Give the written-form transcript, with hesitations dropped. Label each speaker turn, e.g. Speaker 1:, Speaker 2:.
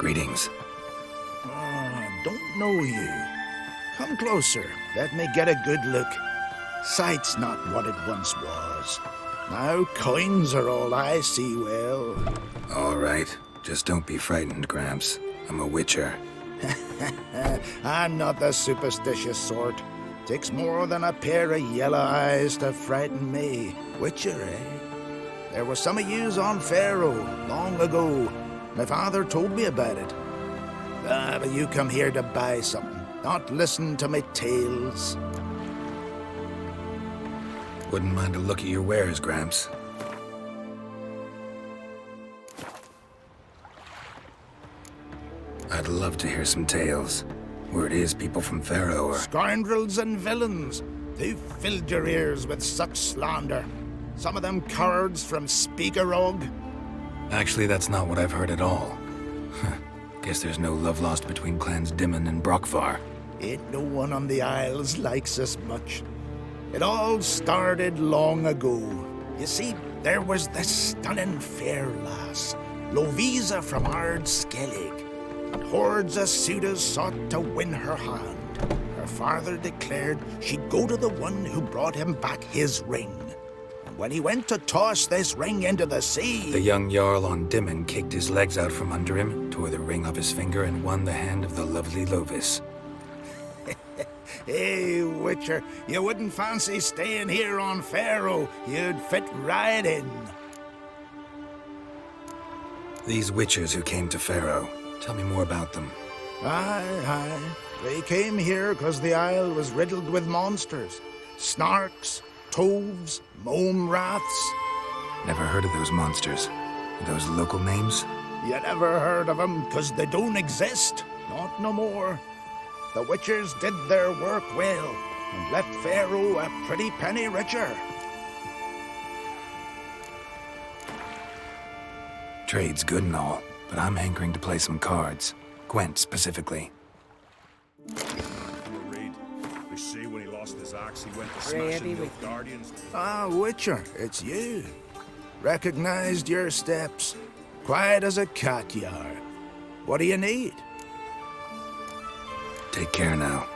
Speaker 1: Greetings.
Speaker 2: Don't know you. Come closer. Let me get a good look. Sight's not what it once was. Now coins are all I see well.
Speaker 1: All right. Just don't be frightened, Gramps. I'm a witcher.
Speaker 2: I'm not the superstitious sort. Takes more than a pair of yellow eyes to frighten me. Witcher, eh? There were some of yous on Pharaoh long ago. My father told me about it. But you come here to buy something, not listen to my tales.
Speaker 1: Wouldn't mind a look at your wares, Gramps. I'd love to hear some tales. Word is people from Pharaoh are...
Speaker 2: Scoundrels and villains, they've filled your ears with such slander. Some of them cowards from Speakerog.
Speaker 1: Actually, that's not what I've heard at all. Guess there's no love lost between clans Dimun and Brockvar.
Speaker 2: Ain't no one on the Isles likes us much. It all started long ago. You see, there was this stunning fair lass, Lovisa from Ard Skellig, and hordes of suitors sought to win her hand. Her father declared she'd go to the one who brought him back his ring. And when he went to toss this ring into the sea...
Speaker 1: The young Jarl on Dimun kicked his legs out from under him, tore the ring off his finger, and won the hand of the lovely Lovis.
Speaker 2: Hey, Witcher, you wouldn't fancy staying here on Pharaoh. You'd fit right in.
Speaker 1: These witchers who came to Pharaoh, tell me more about them.
Speaker 2: Aye. They came here because the Isle was riddled with monsters. Snarks, toves, mome raths.
Speaker 1: Never heard of those monsters. Are those local names?
Speaker 2: You never heard of them because they don't exist. Not no more. The Witchers did their work well and left Pharaoh a pretty penny richer.
Speaker 1: Trade's good and all, but I'm hankering to play some cards. Gwent, specifically.
Speaker 3: They say when he lost his axe, he went to smashing the guardians.
Speaker 2: Ah, Witcher, it's you. Recognized your steps. Quiet as a cat you are. What do you need?
Speaker 1: Take care now.